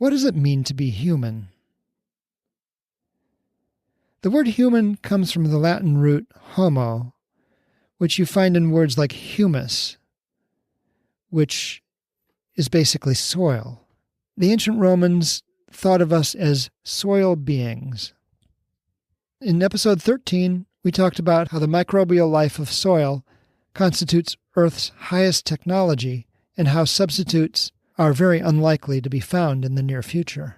What does it mean to be human? The word human comes from the Latin root homo, which you find in words like humus, which is basically soil. The ancient Romans thought of us as soil beings. In episode 13, we talked about how the microbial life of soil constitutes Earth's highest technology and how substitutes are very unlikely to be found in the near future.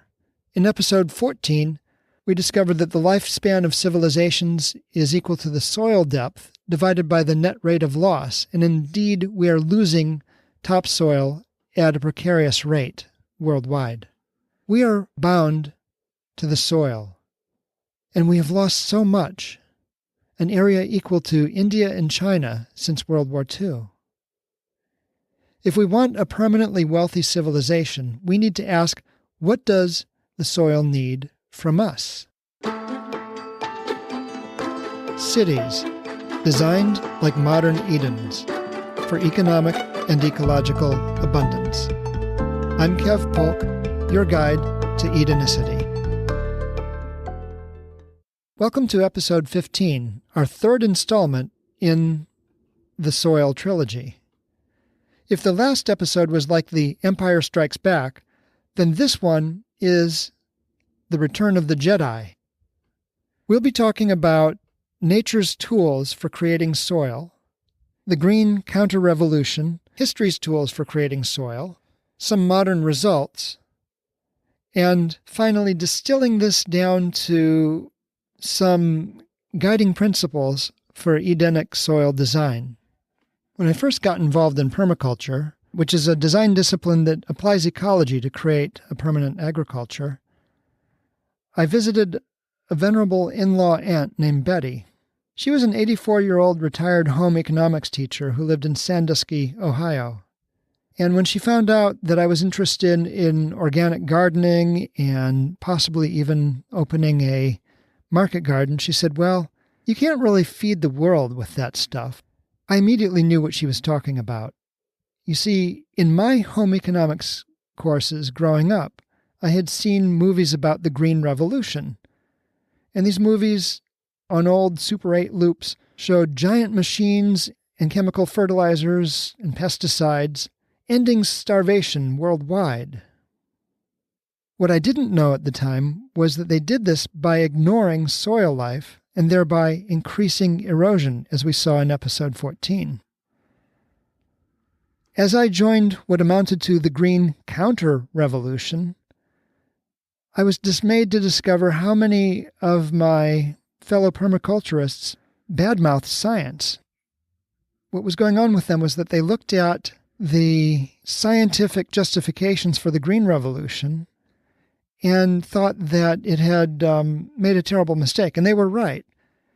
In episode 14, we discovered that the lifespan of civilizations is equal to the soil depth divided by the net rate of loss, and indeed we are losing topsoil at a precarious rate worldwide. We are bound to the soil, and we have lost so much, an area equal to India and China since World War II. If we want a permanently wealthy civilization, we need to ask, what does the soil need from us? Cities, designed like modern Edens, for economic and ecological abundance. I'm Kev Polk, your guide to Edenicity. Welcome to episode 15, our third installment in the Soil Trilogy. If the last episode was like the Empire Strikes Back, then this one is the Return of the Jedi. We'll be talking about nature's tools for creating soil, the green counter-revolution, history's tools for creating soil, some modern results, and finally distilling this down to some guiding principles for Edenic soil design. When I first got involved in permaculture, which is a design discipline that applies ecology to create a permanent agriculture, I visited a venerable in-law aunt named Betty. She was an 84-year-old retired home economics teacher who lived in Sandusky, Ohio. And when she found out that I was interested in organic gardening and possibly even opening a market garden, she said, "Well, you can't really feed the world with that stuff." I immediately knew what she was talking about. You see, in my home economics courses growing up, I had seen movies about the Green Revolution. And these movies on old Super 8 loops showed giant machines and chemical fertilizers and pesticides ending starvation worldwide. What I didn't know at the time was that they did this by ignoring soil life and thereby increasing erosion, as we saw in episode 14. As I joined what amounted to the green counter-revolution, I was dismayed to discover how many of my fellow permaculturists badmouthed science. What was going on with them was that they looked at the scientific justifications for the Green Revolution and thought that it had made a terrible mistake, and they were right.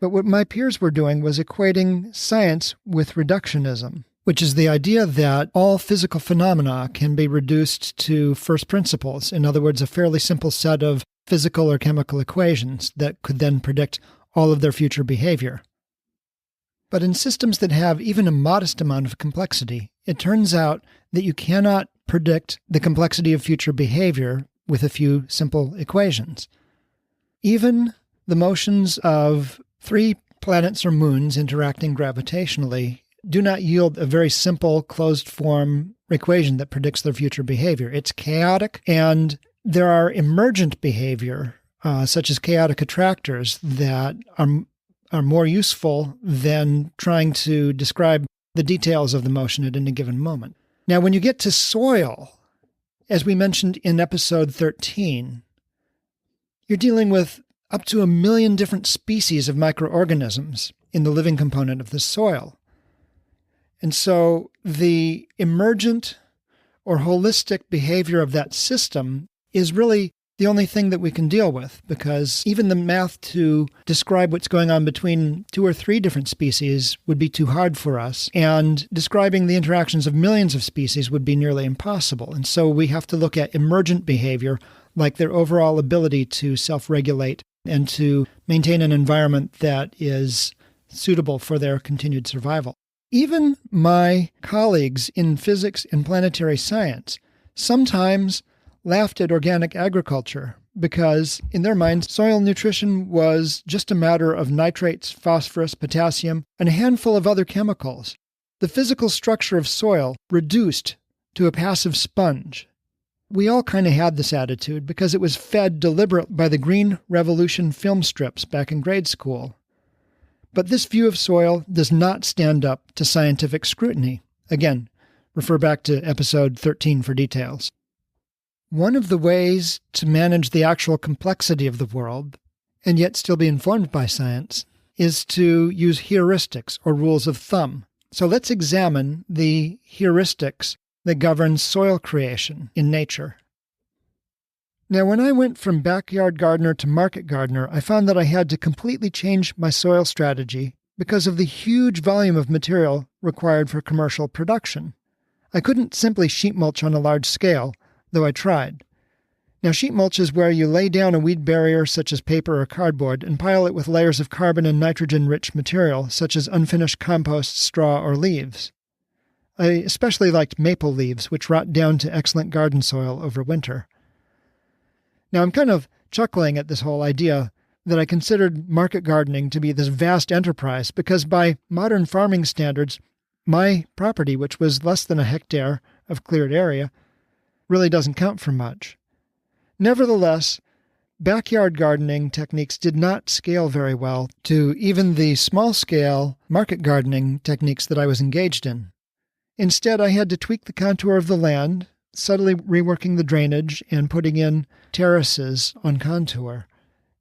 But what my peers were doing was equating science with reductionism, which is the idea that all physical phenomena can be reduced to first principles. In other words, a fairly simple set of physical or chemical equations that could then predict all of their future behavior. But in systems that have even a modest amount of complexity, it turns out that you cannot predict the complexity of future behavior with a few simple equations. Even the motions of 3 planets or moons interacting gravitationally do not yield a very simple closed-form equation that predicts their future behavior. It's chaotic, and there are emergent behavior, such as chaotic attractors, that are more useful than trying to describe the details of the motion at any given moment. Now, when you get to soil, as we mentioned in episode 13, you're dealing with up to 1 million different species of microorganisms in the living component of the soil. And so the emergent or holistic behavior of that system is really the only thing that we can deal with, because even the math to describe what's going on between 2 or 3 different species would be too hard for us, and describing the interactions of millions of species would be nearly impossible. And so we have to look at emergent behavior, like their overall ability to self-regulate and to maintain an environment that is suitable for their continued survival. Even my colleagues in physics and planetary science sometimes laughed at organic agriculture because, in their minds, soil nutrition was just a matter of nitrates, phosphorus, potassium, and a handful of other chemicals. The physical structure of soil reduced to a passive sponge. We all kind of had this attitude because it was fed deliberately by the Green Revolution film strips back in grade school. But this view of soil does not stand up to scientific scrutiny. Again, refer back to episode 13 for details. One of the ways to manage the actual complexity of the world, and yet still be informed by science, is to use heuristics or rules of thumb. So let's examine the heuristics that govern soil creation in nature. Now, when I went from backyard gardener to market gardener, I found that I had to completely change my soil strategy because of the huge volume of material required for commercial production. I couldn't simply sheet mulch on a large scale, though I tried. Now, sheet mulch is where you lay down a weed barrier such as paper or cardboard and pile it with layers of carbon and nitrogen-rich material such as unfinished compost, straw, or leaves. I especially liked maple leaves, which rot down to excellent garden soil over winter. Now, I'm kind of chuckling at this whole idea that I considered market gardening to be this vast enterprise because by modern farming standards, my property, which was less than a hectare of cleared area, really doesn't count for much. Nevertheless, backyard gardening techniques did not scale very well to even the small-scale market gardening techniques that I was engaged in. Instead, I had to tweak the contour of the land, subtly reworking the drainage and putting in terraces on contour.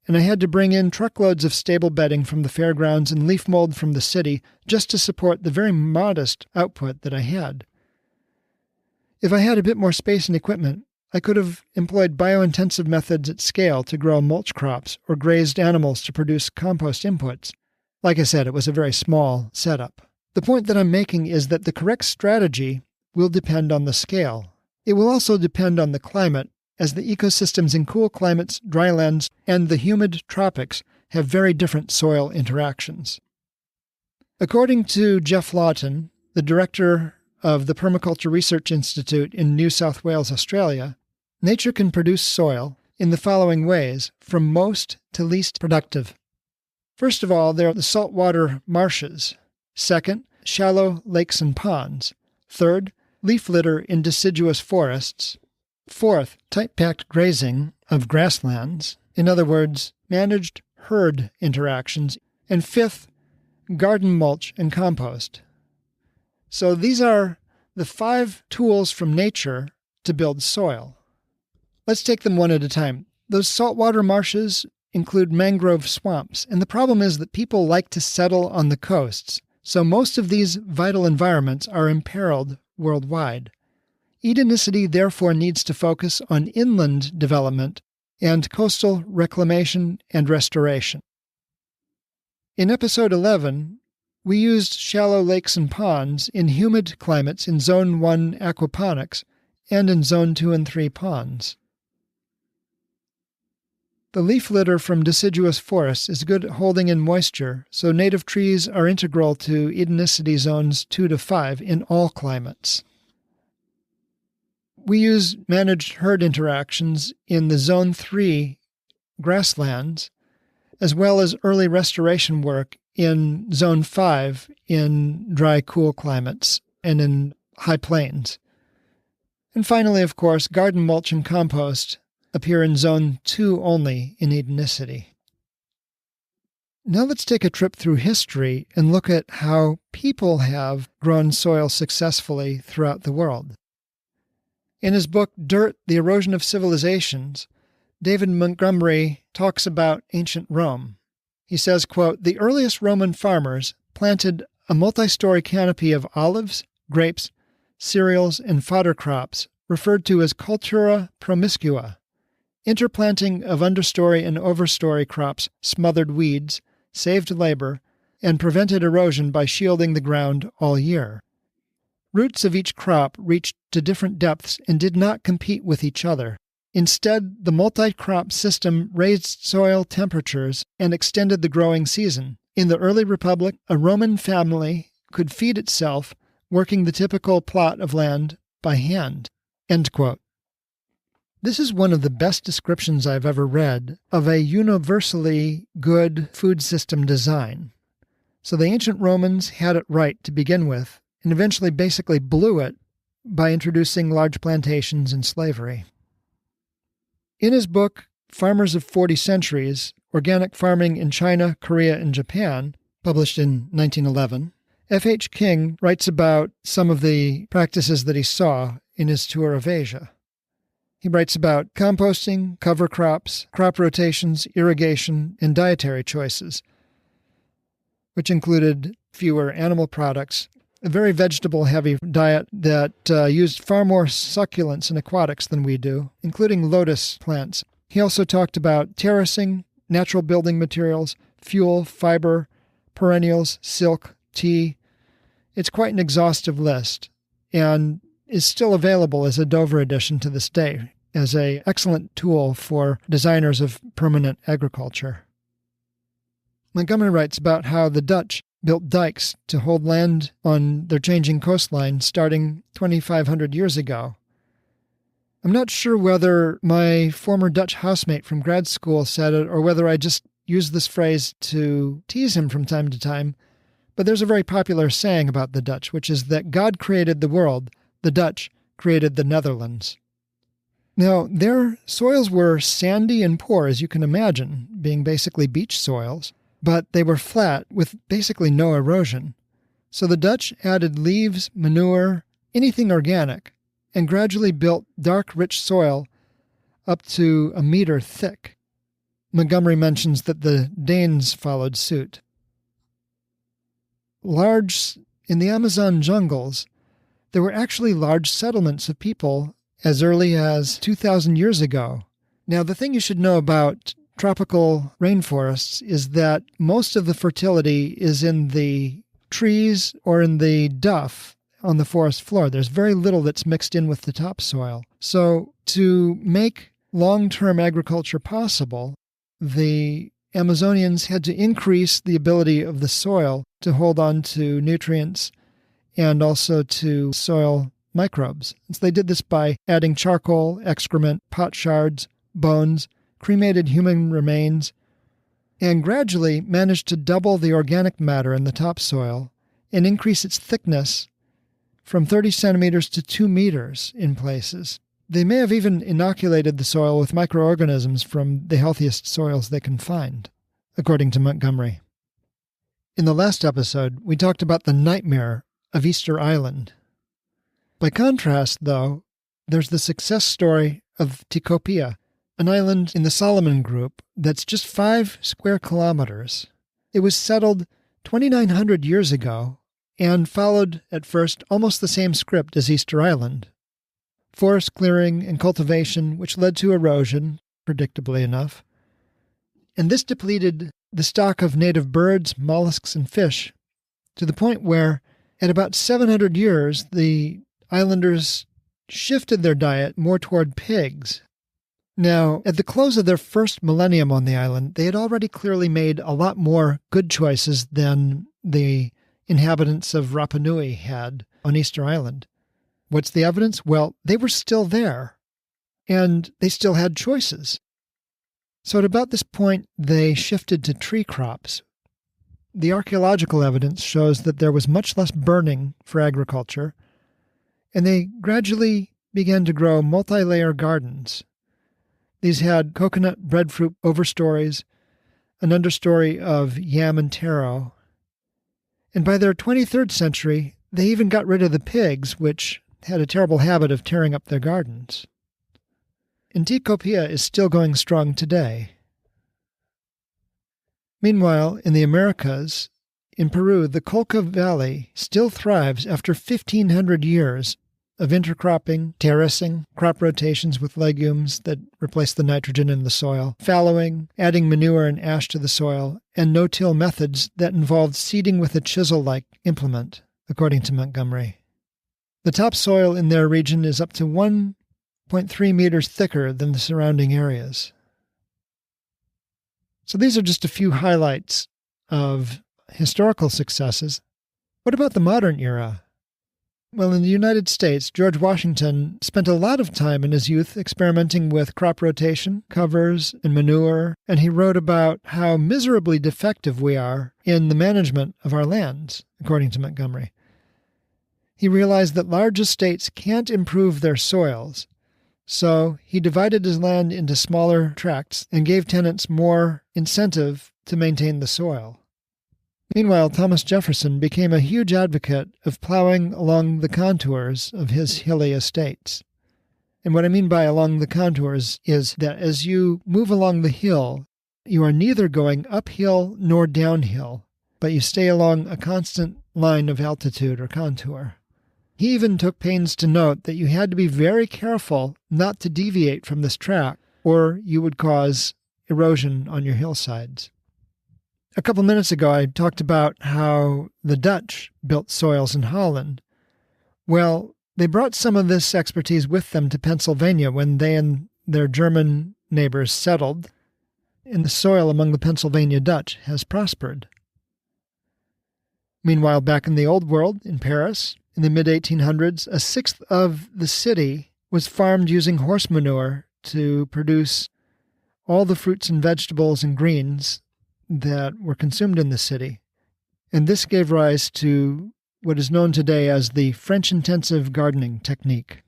And I had to bring in truckloads of stable bedding from the fairgrounds and leaf mold from the city just to support the very modest output that I had. If I had a bit more space and equipment, I could have employed biointensive methods at scale to grow mulch crops or grazed animals to produce compost inputs. Like I said, it was a very small setup. The point that I'm making is that the correct strategy will depend on the scale. It will also depend on the climate, as the ecosystems in cool climates, drylands, and the humid tropics have very different soil interactions. According to Jeff Lawton, the director of the Permaculture Research Institute in New South Wales, Australia, nature can produce soil in the following ways, from most to least productive. First of all, there are the saltwater marshes. Second, shallow lakes and ponds. Third, leaf litter in deciduous forests. Fourth, tight-packed grazing of grasslands. In other words, managed herd interactions. And fifth, garden mulch and compost. So these are the 5 tools from nature to build soil. Let's take them one at a time. Those saltwater marshes include mangrove swamps, and the problem is that people like to settle on the coasts, so most of these vital environments are imperiled worldwide. Edenicity therefore needs to focus on inland development and coastal reclamation and restoration. In episode 11, we used shallow lakes and ponds in humid climates in Zone 1 aquaponics and in Zone 2 and 3 ponds. The leaf litter from deciduous forests is good at holding in moisture, so native trees are integral to Edenicity zones 2 to 5 in all climates. We use managed herd interactions in the Zone 3 grasslands, as well as early restoration work in Zone 5 in dry, cool climates and in high plains. And finally, of course, garden mulch and compost appear in Zone 2 only in Edenicity. Now let's take a trip through history and look at how people have grown soil successfully throughout the world. In his book, Dirt, The Erosion of Civilizations, David Montgomery talks about ancient Rome. He says, quote, "The earliest Roman farmers planted a multi-story canopy of olives, grapes, cereals, and fodder crops, referred to as cultura promiscua. Interplanting of understory and overstory crops smothered weeds, saved labor, and prevented erosion by shielding the ground all year. Roots of each crop reached to different depths and did not compete with each other. Instead, the multi-crop system raised soil temperatures and extended the growing season. In the early republic, a Roman family could feed itself, working the typical plot of land by hand." End quote. This is one of the best descriptions I've ever read of a universally good food system design. So the ancient Romans had it right to begin with, and eventually basically blew it by introducing large plantations and slavery. In his book, Farmers of 40 Centuries, Organic Farming in China, Korea, and Japan, published in 1911, F.H. King writes about some of the practices that he saw in his tour of Asia. He writes about composting, cover crops, crop rotations, irrigation, and dietary choices, which included fewer animal products, a very vegetable-heavy diet that used far more succulents and aquatics than we do, including lotus plants. He also talked about terracing, natural building materials, fuel, fiber, perennials, silk, tea. It's quite an exhaustive list, and is still available as a Dover edition to this day, as an excellent tool for designers of permanent agriculture. Montgomery writes about how the Dutch built dikes to hold land on their changing coastline starting 2,500 years ago. I'm not sure whether my former Dutch housemate from grad school said it or whether I just used this phrase to tease him from time to time, but there's a very popular saying about the Dutch, which is that God created the world, the Dutch created the Netherlands. Now, their soils were sandy and poor, as you can imagine, being basically beach soils, but they were flat with basically no erosion. So the Dutch added leaves, manure, anything organic, and gradually built dark, rich soil up to a meter thick. Montgomery mentions that the Danes followed suit. In the Amazon jungles, there were actually large settlements of people as early as 2,000 years ago. Now, the thing you should know about tropical rainforests is that most of the fertility is in the trees or in the duff on the forest floor. There's very little that's mixed in with the topsoil. So to make long-term agriculture possible, the Amazonians had to increase the ability of the soil to hold on to nutrients and also to soil microbes. So they did this by adding charcoal, excrement, pot shards, bones, cremated human remains, and gradually managed to double the organic matter in the topsoil and increase its thickness from 30 centimeters to 2 meters in places. They may have even inoculated the soil with microorganisms from the healthiest soils they can find, according to Montgomery. In the last episode, we talked about the nightmare of Easter Island. By contrast, though, there's the success story of Tikopia, an island in the Solomon Group that's just 5 square kilometers. It was settled 2,900 years ago and followed, at first, almost the same script as Easter Island. Forest clearing and cultivation, which led to erosion, predictably enough. And this depleted the stock of native birds, mollusks, and fish to the point where, at about 700 years, the islanders shifted their diet more toward pigs. Now, at the close of their first millennium on the island, they had already clearly made a lot more good choices than the inhabitants of Rapa Nui had on Easter Island. What's the evidence? Well, they were still there, and they still had choices. So at about this point, they shifted to tree crops. The archaeological evidence shows that there was much less burning for agriculture, and they gradually began to grow multi-layer gardens. These had coconut breadfruit overstories, an understory of yam and taro, and by their 23rd century, they even got rid of the pigs, which had a terrible habit of tearing up their gardens. And Tikopia is still going strong today. Meanwhile, in the Americas, in Peru, the Colca Valley still thrives after 1,500 years of intercropping, terracing, crop rotations with legumes that replace the nitrogen in the soil, fallowing, adding manure and ash to the soil, and no-till methods that involved seeding with a chisel-like implement, according to Montgomery. The topsoil in their region is up to 1.3 meters thicker than the surrounding areas. So these are just a few highlights of historical successes. What about the modern era? Well, in the United States, George Washington spent a lot of time in his youth experimenting with crop rotation, covers, and manure, and he wrote about how miserably defective we are in the management of our lands, according to Montgomery. He realized that large estates can't improve their soils, so he divided his land into smaller tracts and gave tenants more incentive to maintain the soil. Meanwhile, Thomas Jefferson became a huge advocate of plowing along the contours of his hilly estates. And what I mean by along the contours is that as you move along the hill, you are neither going uphill nor downhill, but you stay along a constant line of altitude or contour. He even took pains to note that you had to be very careful not to deviate from this track, or you would cause erosion on your hillsides. A couple minutes ago, I talked about how the Dutch built soils in Holland. Well, they brought some of this expertise with them to Pennsylvania when they and their German neighbors settled, and the soil among the Pennsylvania Dutch has prospered. Meanwhile, back in the Old World, in Paris, in the mid-1800s, a sixth of the city was farmed using horse manure to produce all the fruits and vegetables and greens that were consumed in the city. And this gave rise to what is known today as the French intensive gardening technique.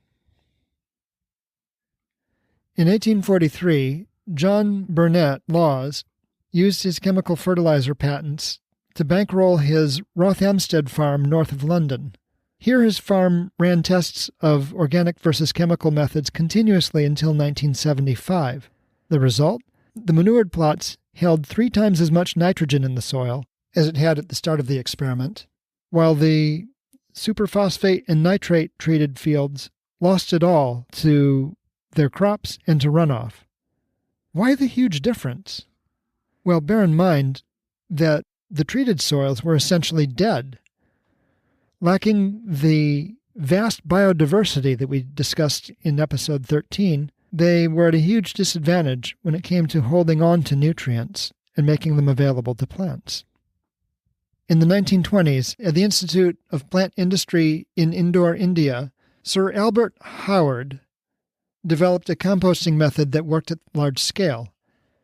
In 1843, John Burnet Laws used his chemical fertilizer patents to bankroll his Rothamsted farm north of London. Here his farm ran tests of organic versus chemical methods continuously until 1975. The result? The manured plots held 3 times as much nitrogen in the soil as it had at the start of the experiment, while the superphosphate and nitrate-treated fields lost it all to their crops and to runoff. Why the huge difference? Well, bear in mind that the treated soils were essentially dead, lacking the vast biodiversity that we discussed in episode 13. They were at a huge disadvantage when it came to holding on to nutrients and making them available to plants. In the 1920s, at the Institute of Plant Industry in Indore, India, Sir Albert Howard developed a composting method that worked at large scale.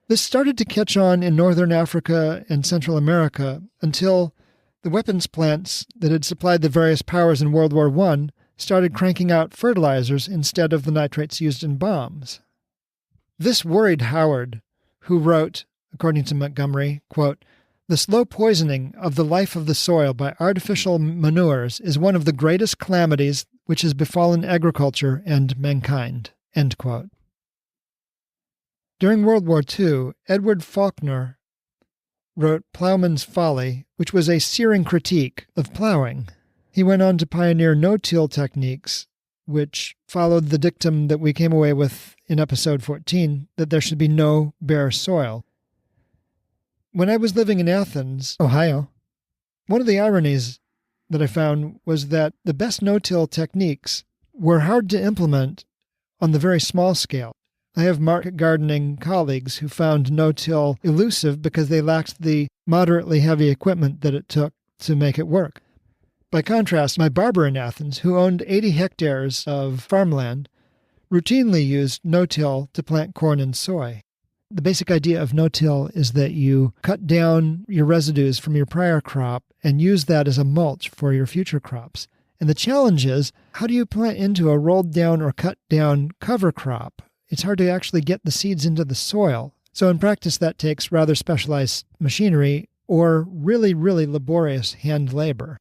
This started to catch on in northern Africa and Central America until the weapons plants that had supplied the various powers in World War I started cranking out fertilizers instead of the nitrates used in bombs. This worried Howard, who wrote, according to Montgomery, quote, "The slow poisoning of the life of the soil by artificial manures is one of the greatest calamities which has befallen agriculture and mankind." End quote. During World War II, Edward Faulkner wrote Plowman's Folly, which was a searing critique of plowing. He went on to pioneer no-till techniques, which followed the dictum that we came away with in episode 14, that there should be no bare soil. When I was living in Athens, Ohio, one of the ironies that I found was that the best no-till techniques were hard to implement on the very small scale. I have market gardening colleagues who found no-till elusive because they lacked the moderately heavy equipment that it took to make it work. By contrast, my barber in Athens, who owned 80 hectares of farmland, routinely used no-till to plant corn and soy. The basic idea of no-till is that you cut down your residues from your prior crop and use that as a mulch for your future crops. And the challenge is, how do you plant into a rolled down or cut down cover crop? It's hard to actually get the seeds into the soil. So in practice, that takes rather specialized machinery or really, really laborious hand labor.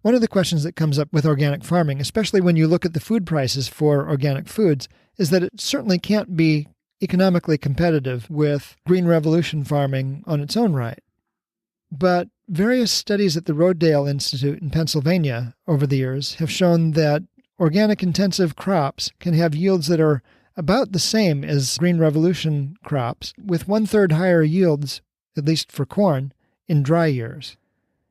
One of the questions that comes up with organic farming, especially when you look at the food prices for organic foods, is that it certainly can't be economically competitive with Green Revolution farming on its own right. But various studies at the Rodale Institute in Pennsylvania over the years have shown that organic intensive crops can have yields that are about the same as Green Revolution crops, with 1/3 higher yields, at least for corn, in dry years.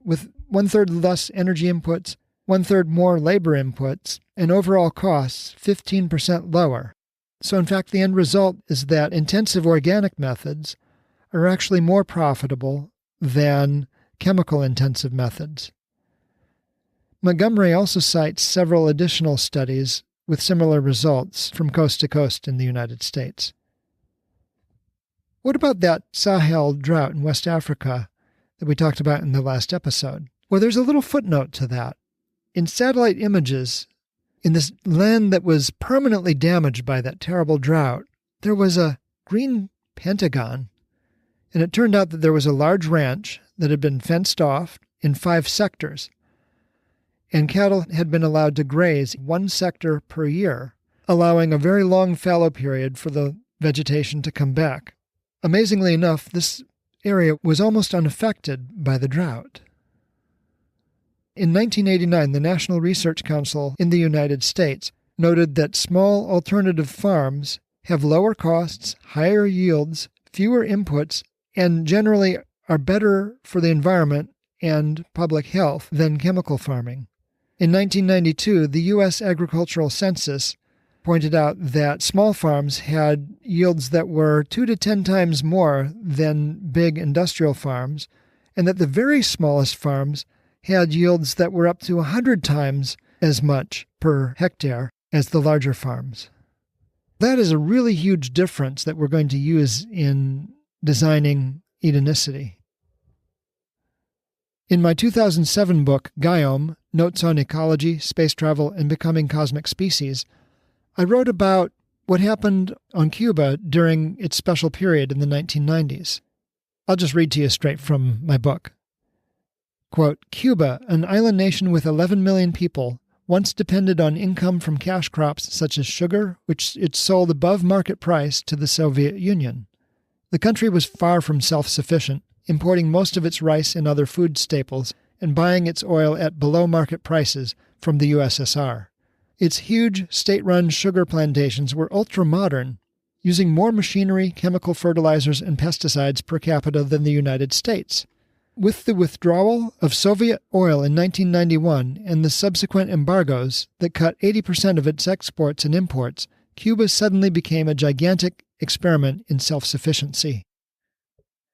With 1/3 less energy inputs, 1/3 more labor inputs, and overall costs 15% lower. So in fact, the end result is that intensive organic methods are actually more profitable than chemical-intensive methods. Montgomery also cites several additional studies with similar results from coast to coast in the United States. What about that Sahel drought in West Africa that we talked about in the last episode? Well, there's a little footnote to that. In satellite images, in this land that was permanently damaged by that terrible drought, there was a green pentagon, and it turned out that there was a large ranch that had been fenced off in 5 sectors, and cattle had been allowed to graze 1 sector per year, allowing a very long fallow period for the vegetation to come back. Amazingly enough, this area was almost unaffected by the drought. In 1989, the National Research Council in the United States noted that small alternative farms have lower costs, higher yields, fewer inputs, and generally are better for the environment and public health than chemical farming. In 1992, the U.S. Agricultural Census pointed out that small farms had yields that were 2 to 10 times more than big industrial farms, and that the very smallest farms had yields that were up to 100 times as much per hectare as the larger farms. That is a really huge difference that we're going to use in designing Edenicity. In my 2007 book, Gaiome, Notes on Ecology, Space Travel, and Becoming Cosmic Species, I wrote about what happened on Cuba during its special period in the 1990s. I'll just read to you straight from my book. Quote, Cuba, an island nation with 11 million people, once depended on income from cash crops such as sugar, which it sold above market price to the Soviet Union. The country was far from self-sufficient, importing most of its rice and other food staples and buying its oil at below market prices from the USSR. Its huge state-run sugar plantations were ultra-modern, using more machinery, chemical fertilizers, and pesticides per capita than the United States. With the withdrawal of Soviet oil in 1991 and the subsequent embargoes that cut 80% of its exports and imports, Cuba suddenly became a gigantic experiment in self-sufficiency.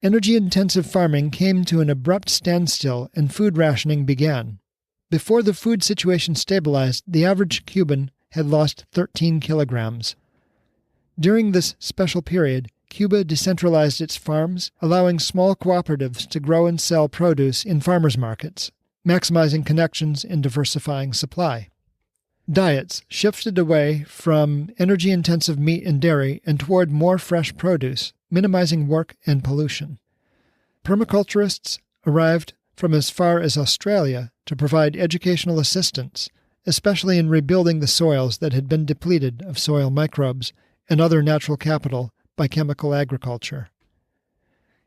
Energy-intensive farming came to an abrupt standstill and food rationing began. Before the food situation stabilized, the average Cuban had lost 13 kilograms. During this special period, Cuba decentralized its farms, allowing small cooperatives to grow and sell produce in farmers' markets, maximizing connections and diversifying supply. Diets shifted away from energy-intensive meat and dairy and toward more fresh produce, minimizing work and pollution. Permaculturists arrived from as far as Australia to provide educational assistance, especially in rebuilding the soils that had been depleted of soil microbes and other natural capital by chemical agriculture.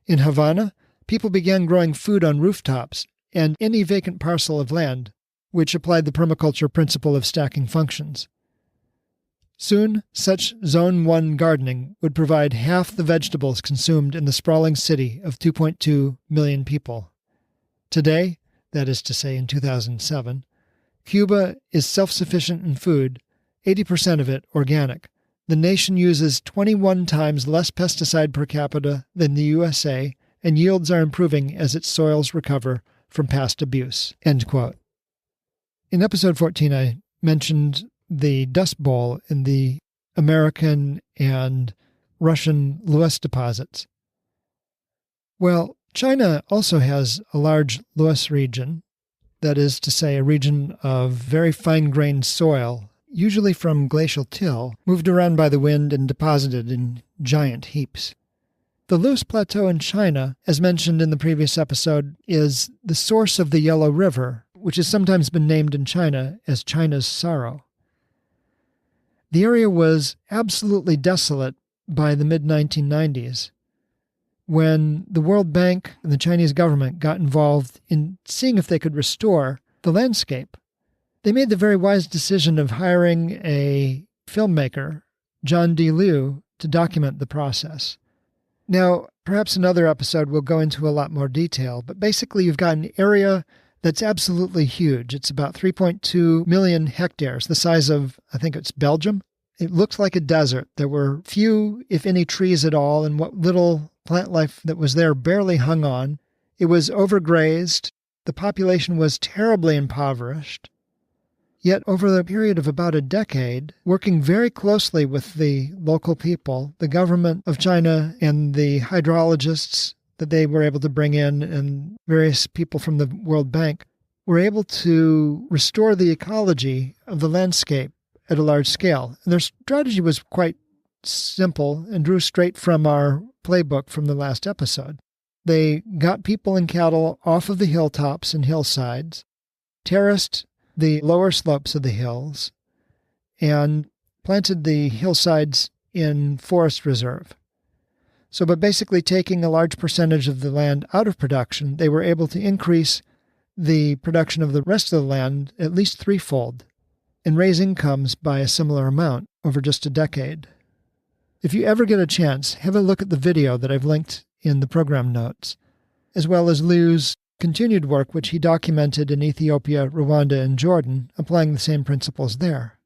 In Havana, people began growing food on rooftops and any vacant parcel of land, which applied the permaculture principle of stacking functions. Soon, such Zone 1 gardening would provide half the vegetables consumed in the sprawling city of 2.2 million people. Today, that is to say in 2007, Cuba is self-sufficient in food, 80% of it organic. The nation uses 21 times less pesticide per capita than the USA, and yields are improving as its soils recover from past abuse. End quote. In episode 14, I mentioned the Dust Bowl in the American and Russian loess deposits. Well, China also has a large loess region, that is to say, a region of very fine-grained soil, usually from glacial till, moved around by the wind and deposited in giant heaps. The Loess Plateau in China, as mentioned in the previous episode, is the source of the Yellow River, which has sometimes been named in China as China's Sorrow. The area was absolutely desolate by the mid-1990s, when the World Bank and the Chinese government got involved in seeing if they could restore the landscape. They made the very wise decision of hiring a filmmaker, John D. Liu, to document the process. Now, perhaps another episode will go into a lot more detail, but basically you've got an area that's absolutely huge. It's about 3.2 million hectares, the size of, I think it's Belgium. It looked like a desert. There were few, if any, trees at all, and what little plant life that was there barely hung on. It was overgrazed. The population was terribly impoverished. Yet over the period of about a decade, working very closely with the local people, the government of China and the hydrologists that they were able to bring in and various people from the World Bank, were able to restore the ecology of the landscape at a large scale. And their strategy was quite simple and drew straight from our playbook from the last episode. They got people and cattle off of the hilltops and hillsides, terraced the lower slopes of the hills, and planted the hillsides in forest reserve. So by basically taking a large percentage of the land out of production, they were able to increase the production of the rest of the land at least threefold and raise incomes by a similar amount over just a decade. If you ever get a chance, have a look at the video that I've linked in the program notes, as well as Liu's continued work, which he documented in Ethiopia, Rwanda, and Jordan, applying the same principles there.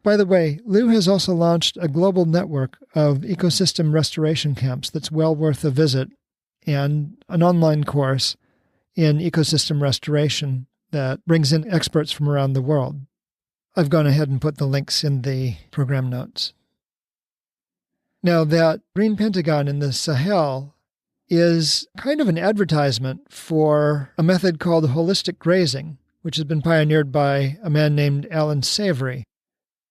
By the way, Liu has also launched a global network of ecosystem restoration camps that's well worth a visit, and an online course in ecosystem restoration that brings in experts from around the world. I've gone ahead and put the links in the program notes. Now, that green pentagon in the Sahel is kind of an advertisement for a method called holistic grazing, which has been pioneered by a man named Alan Savory.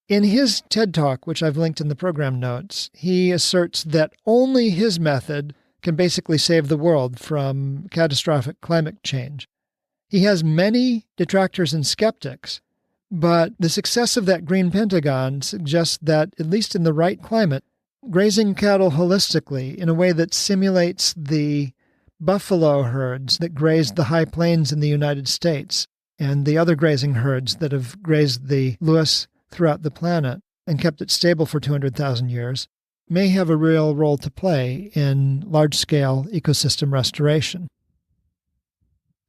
In his TED Talk, which I've linked in the program notes, he asserts that only his method can basically save the world from catastrophic climate change. He has many detractors and skeptics, but the success of that green pentagon suggests that, at least in the right climate, grazing cattle holistically in a way that simulates the buffalo herds that grazed the high plains in the United States and the other grazing herds that have grazed the loess throughout the planet and kept it stable for 200,000 years, may have a real role to play in large-scale ecosystem restoration.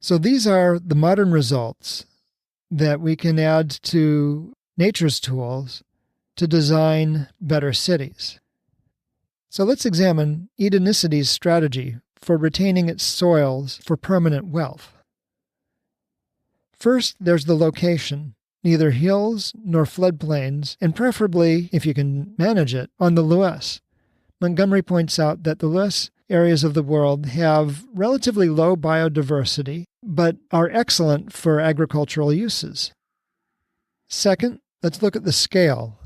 So these are the modern results that we can add to nature's tools to design better cities. So let's examine Edenicity's strategy for retaining its soils for permanent wealth. First, there's the location. Neither hills nor floodplains, and preferably, if you can manage it, on the loess. Montgomery points out that the loess areas of the world have relatively low biodiversity, but are excellent for agricultural uses. Second, let's look at the scale.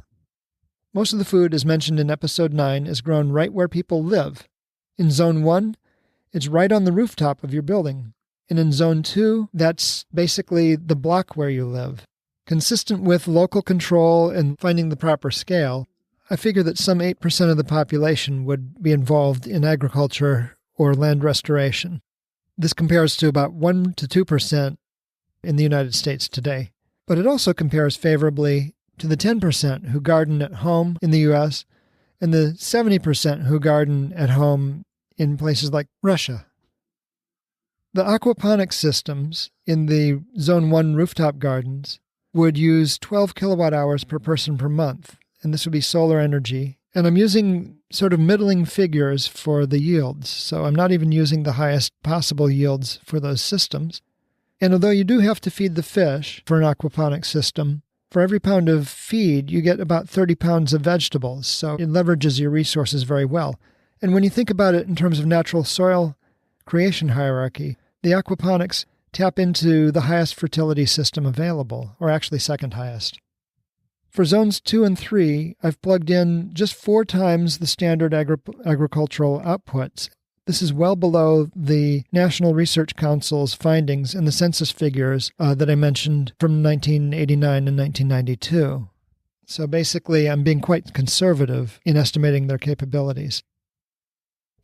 Most of the food, as mentioned in Episode 9, is grown right where people live. In Zone 1, it's right on the rooftop of your building. And in Zone 2, that's basically the block where you live. Consistent with local control and finding the proper scale, I figure that some 8% of the population would be involved in agriculture or land restoration. This compares to about 1 to 2% in the United States today. But it also compares favorably to the 10% who garden at home in the U.S. and the 70% who garden at home in places like Russia. The aquaponics systems in the Zone 1 rooftop gardens would use 12 kilowatt hours per person per month, and this would be solar energy. And I'm using sort of middling figures for the yields, so I'm not even using the highest possible yields for those systems. And although you do have to feed the fish for an aquaponics system, for every pound of feed, you get about 30 pounds of vegetables, so it leverages your resources very well. And when you think about it in terms of natural soil creation hierarchy, the aquaponics tap into the highest fertility system available, or actually second highest. For Zones 2 and 3, I've plugged in just 4 times the standard agricultural outputs. This is well below the National Research Council's findings and the census figures that I mentioned from 1989 and 1992. So basically, I'm being quite conservative in estimating their capabilities.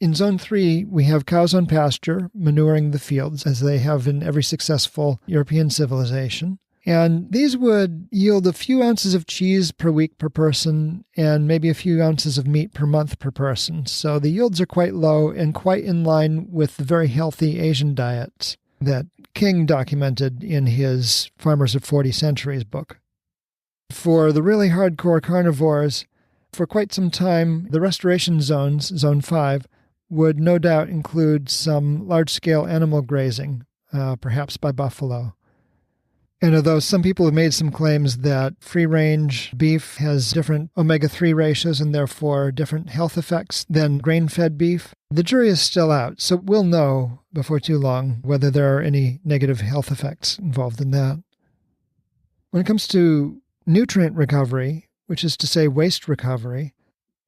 In Zone 3, we have cows on pasture, manuring the fields, as they have in every successful European civilization. And these would yield a few ounces of cheese per week per person and maybe a few ounces of meat per month per person. So the yields are quite low and quite in line with the very healthy Asian diets that King documented in his Farmers of 40 Centuries book. For the really hardcore carnivores, for quite some time, the restoration zones, Zone 5, would no doubt include some large-scale animal grazing, perhaps by buffalo. And although some people have made some claims that free-range beef has different omega-3 ratios and therefore different health effects than grain-fed beef, the jury is still out, so we'll know before too long whether there are any negative health effects involved in that. When it comes to nutrient recovery, which is to say waste recovery,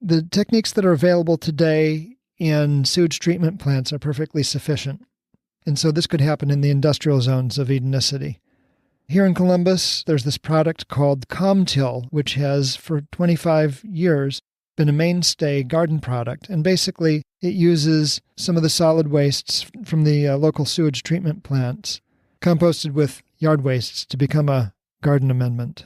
the techniques that are available today in sewage treatment plants are perfectly sufficient. And so this could happen in the industrial zones of Edenicity. Here in Columbus, there's this product called NoTill, which has, for 25 years, been a mainstay garden product. And basically, it uses some of the solid wastes from the local sewage treatment plants, composted with yard wastes to become a garden amendment.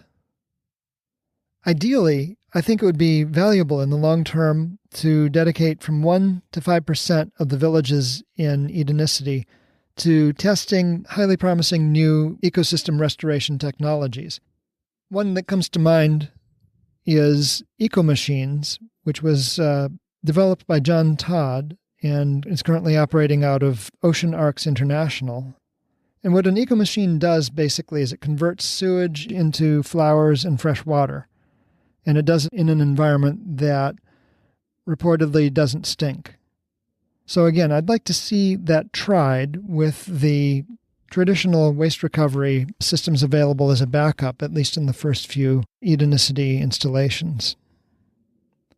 Ideally, I think it would be valuable in the long term to dedicate from 1 to 5% of the villages in Edenicity to testing highly promising new ecosystem restoration technologies. One that comes to mind is EcoMachines, which was developed by John Todd and is currently operating out of Ocean Arcs International. And what an EcoMachine does basically is it converts sewage into flowers and fresh water. And it does it in an environment that reportedly doesn't stink. So again, I'd like to see that tried with the traditional waste recovery systems available as a backup, at least in the first few Edenicity installations.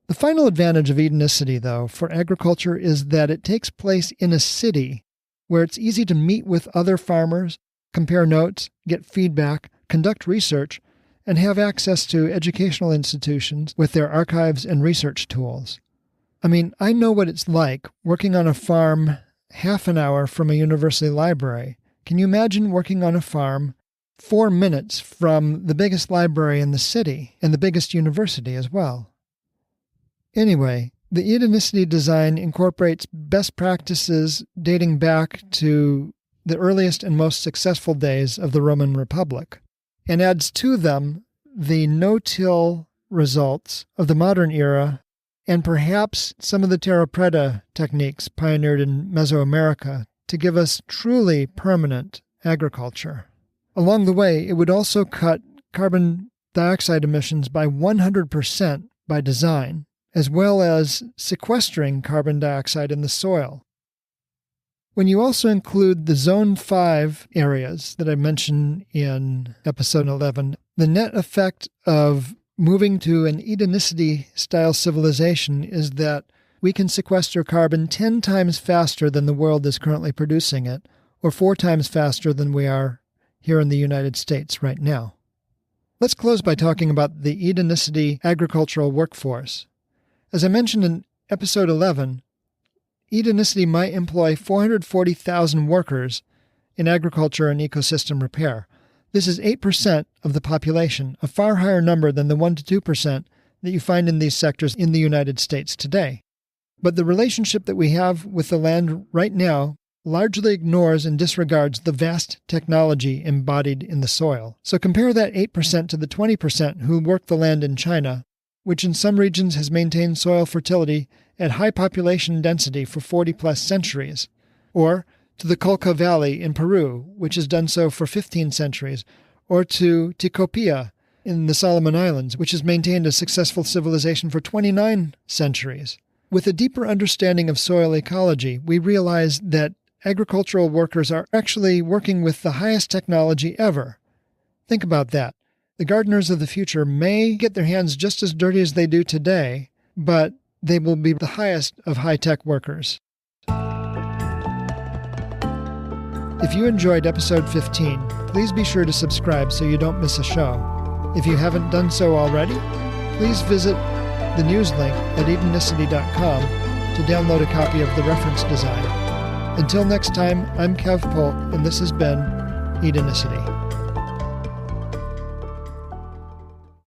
The final advantage of Edenicity, though, for agriculture is that it takes place in a city where it's easy to meet with other farmers, compare notes, get feedback, conduct research, and have access to educational institutions with their archives and research tools. I mean, I know what it's like working on a farm half an hour from a university library. Can you imagine working on a farm 4 minutes from the biggest library in the city and the biggest university as well? Anyway, the Edenicity design incorporates best practices dating back to the earliest and most successful days of the Roman Republic, and adds to them the no-till results of the modern era and perhaps some of the terra preta techniques pioneered in Mesoamerica to give us truly permanent agriculture. Along the way, it would also cut carbon dioxide emissions by 100% by design, as well as sequestering carbon dioxide in the soil. When you also include the Zone 5 areas that I mentioned in Episode 11, the net effect of moving to an Edenicity-style civilization is that we can sequester carbon 10 times faster than the world is currently producing it, or 4 times faster than we are here in the United States right now. Let's close by talking about the Edenicity agricultural workforce. As I mentioned in Episode 11, Edenicity might employ 440,000 workers in agriculture and ecosystem repair. This is 8% of the population, a far higher number than the 1 to 2% that you find in these sectors in the United States today. But the relationship that we have with the land right now largely ignores and disregards the vast technology embodied in the soil. So compare that 8% to the 20% who work the land in China, which in some regions has maintained soil fertility at high population density for 40-plus centuries, or to the Colca Valley in Peru, which has done so for 15 centuries, or to Tikopia in the Solomon Islands, which has maintained a successful civilization for 29 centuries. With a deeper understanding of soil ecology, we realize that agricultural workers are actually working with the highest technology ever. Think about that. The gardeners of the future may get their hands just as dirty as they do today, but they will be the highest of high-tech workers. If you enjoyed episode 15, please be sure to subscribe so you don't miss a show. If you haven't done so already, please visit the news link at edenicity.com to download a copy of the reference design. Until next time, I'm Kev Polk, and this has been Edenicity.